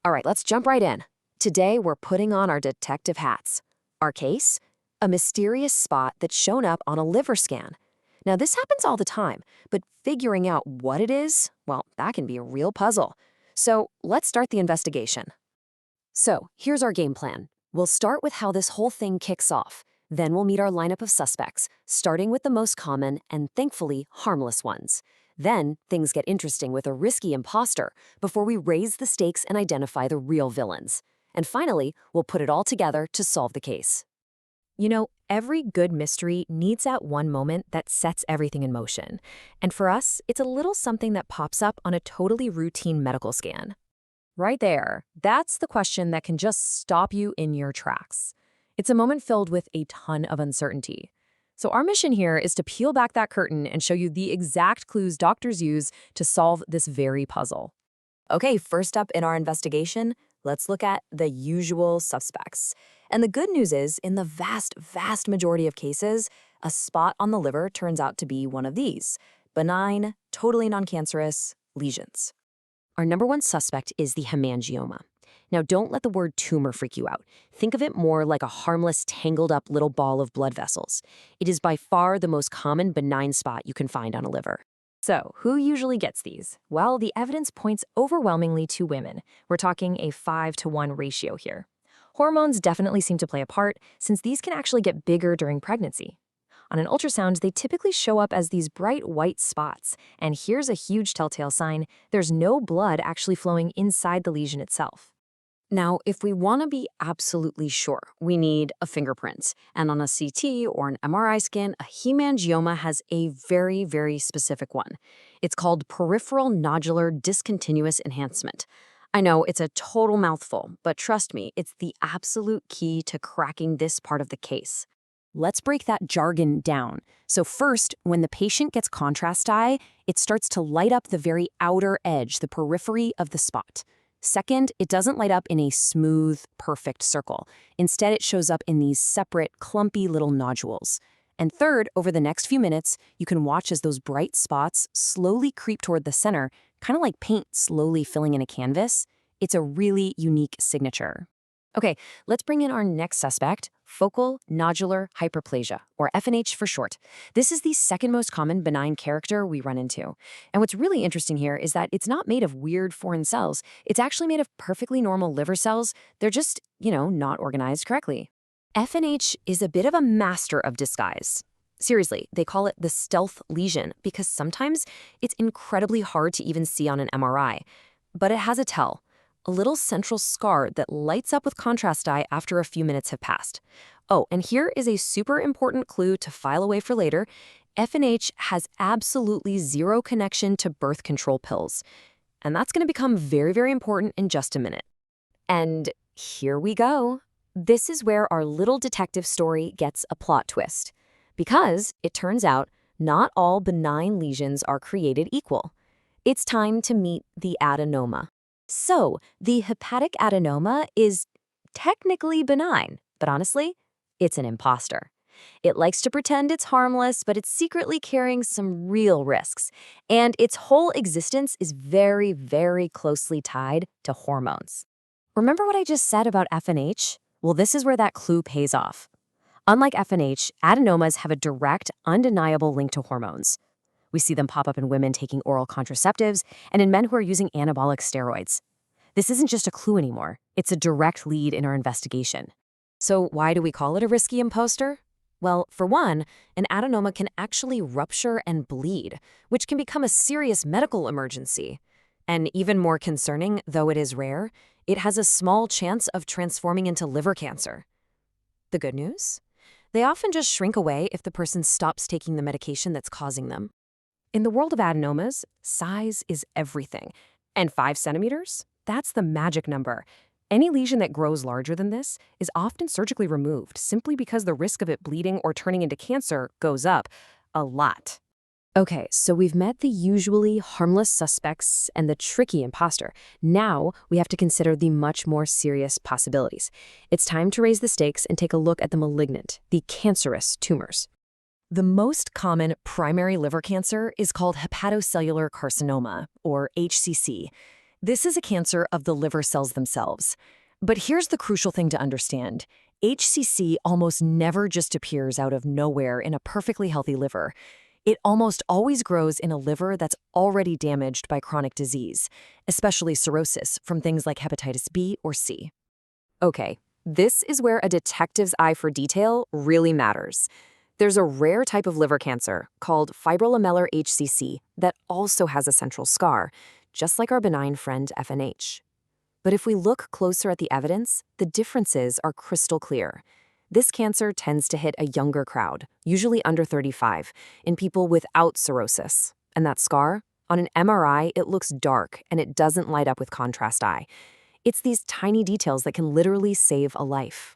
All right, let's jump right in. Today, we're putting on our detective hats. Our case? A mysterious spot that's shown up on a liver scan. Now, this happens all the time, but figuring out what it is, well, that can be a real puzzle. So let's start the investigation. So here's our game plan. We'll start with how this whole thing kicks off. Then we'll meet our lineup of suspects, starting with the most common and thankfully harmless ones. Then things get interesting with a risky imposter before we raise the stakes and identify the real villains. And finally, we'll put it all together to solve the case. You know, every good mystery needs that one moment that sets everything in motion. And for us, it's a little something that pops up on a totally routine medical scan. Right there, that's the question that can just stop you in your tracks. It's a moment filled with a ton of uncertainty. So our mission here is to peel back that curtain and show you the exact clues doctors use to solve this very puzzle. Okay, first up in our investigation, let's look at the usual suspects. And the good news is, in the vast majority of cases, a spot on the liver turns out to be one of these: benign, totally non-cancerous lesions. Our number one suspect is the hemangioma. Now, don't let the word tumor freak you out. Think of it more like a harmless, tangled-up little ball of blood vessels. It is by far the most common benign spot you can find on a liver. So, who usually gets these? Well, the evidence points overwhelmingly to women. We're talking a 5-to-1 ratio here. Hormones definitely seem to play a part, since these can actually get bigger during pregnancy. On an ultrasound, they typically show up as these bright white spots, and here's a huge telltale sign: there's no blood actually flowing inside the lesion itself. Now, if we want to be absolutely sure, we need a fingerprint. And on a CT or an MRI scan, a hemangioma has a very specific one. It's called peripheral nodular discontinuous enhancement. I know it's a total mouthful, but trust me, it's the absolute key to cracking this part of the case. Let's break that jargon down. So first, when the patient gets contrast dye, it starts to light up the very outer edge, the periphery of the spot. Second, it doesn't light up in a smooth, perfect circle. Instead, it shows up in these separate, clumpy little nodules. And third, over the next few minutes, you can watch as those bright spots slowly creep toward the center, kind of like paint slowly filling in a canvas. It's a really unique signature. Okay, let's bring in our next suspect: focal nodular hyperplasia, or FNH for short. This is the second most common benign character we run into. And what's really interesting here is that it's not made of weird foreign cells. It's actually made of perfectly normal liver cells. They're just, not organized correctly. FNH is a bit of a master of disguise. Seriously, they call it the stealth lesion because sometimes it's incredibly hard to even see on an MRI. But it has a tell: a little central scar that lights up with contrast dye after a few minutes have passed. Oh, and here is a super important clue to file away for later. FNH has absolutely zero connection to birth control pills. And that's going to become very important in just a minute. And here we go. This is where our little detective story gets a plot twist. Because it turns out not all benign lesions are created equal. It's time to meet the adenoma. So, the hepatic adenoma is technically benign, but honestly, it's an imposter. It likes to pretend it's harmless, but it's secretly carrying some real risks. And its whole existence is very closely tied to hormones. Remember what I just said about FNH? Well, this is where that clue pays off. Unlike FNH, adenomas have a direct, undeniable link to hormones. We see them pop up in women taking oral contraceptives and in men who are using anabolic steroids. This isn't just a clue anymore. It's a direct lead in our investigation. So why do we call it a risky imposter? Well, for one, an adenoma can actually rupture and bleed, which can become a serious medical emergency. And even more concerning, though it is rare, it has a small chance of transforming into liver cancer. The good news? They often just shrink away if the person stops taking the medication that's causing them. In the world of adenomas, size is everything. And 5 centimeters? That's the magic number. Any lesion that grows larger than this is often surgically removed simply because the risk of it bleeding or turning into cancer goes up a lot. Okay, so we've met the usually harmless suspects and the tricky imposter. Now we have to consider the much more serious possibilities. It's time to raise the stakes and take a look at the malignant, the cancerous tumors. The most common primary liver cancer is called hepatocellular carcinoma, or HCC. This is a cancer of the liver cells themselves. But here's the crucial thing to understand. HCC almost never just appears out of nowhere in a perfectly healthy liver. It almost always grows in a liver that's already damaged by chronic disease, especially cirrhosis from things like hepatitis B or C. Okay, this is where a detective's eye for detail really matters. There's a rare type of liver cancer called fibrolamellar HCC that also has a central scar, just like our benign friend FNH. But if we look closer at the evidence, the differences are crystal clear. This cancer tends to hit a younger crowd, usually under 35, in people without cirrhosis. And that scar? On an MRI, it looks dark and it doesn't light up with contrast eye. It's these tiny details that can literally save a life.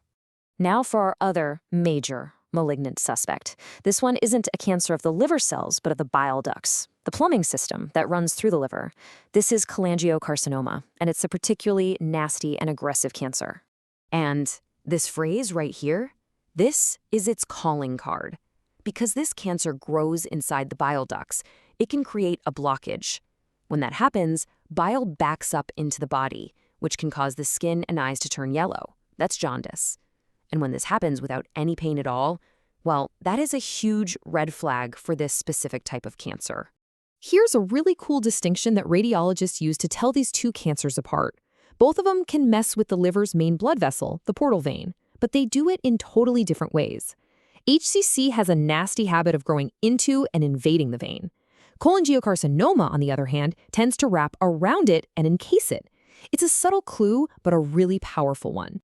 Now for our other major malignant suspect. This one isn't a cancer of the liver cells, but of the bile ducts, the plumbing system that runs through the liver. This is cholangiocarcinoma, and it's a particularly nasty and aggressive cancer. And this phrase right here, this is its calling card. Because this cancer grows inside the bile ducts, it can create a blockage. When that happens, bile backs up into the body, which can cause the skin and eyes to turn yellow. That's jaundice. And when this happens without any pain at all, well, that is a huge red flag for this specific type of cancer. Here's a really cool distinction that radiologists use to tell these two cancers apart. Both of them can mess with the liver's main blood vessel, the portal vein, but they do it in totally different ways. HCC has a nasty habit of growing into and invading the vein. Cholangiocarcinoma, on the other hand, tends to wrap around it and encase it. It's a subtle clue, but a really powerful one.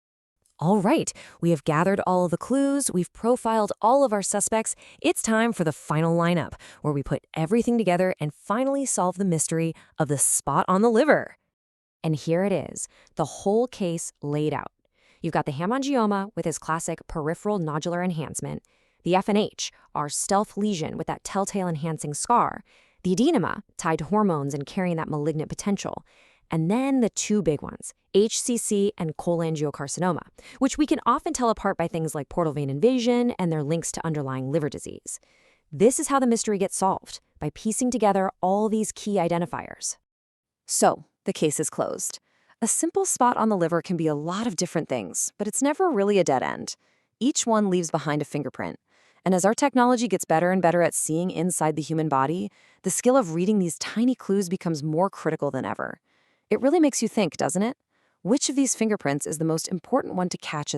All right, we have gathered all of the clues, we've profiled all of our suspects. It's time for the final lineup, where we put everything together and finally solve the mystery of the spot on the liver. And here it is, the whole case laid out. You've got the hemangioma with his classic peripheral nodular enhancement, the FNH, our stealth lesion with that telltale enhancing scar, the adenoma tied to hormones and carrying that malignant potential, and then the two big ones, HCC and cholangiocarcinoma, which we can often tell apart by things like portal vein invasion and their links to underlying liver disease. This is how the mystery gets solved, by piecing together all these key identifiers. So, the case is closed. A simple spot on the liver can be a lot of different things, but it's never really a dead end. Each one leaves behind a fingerprint. And as our technology gets better and better at seeing inside the human body, the skill of reading these tiny clues becomes more critical than ever. It really makes you think, doesn't it? Which of these fingerprints is the most important one to catch as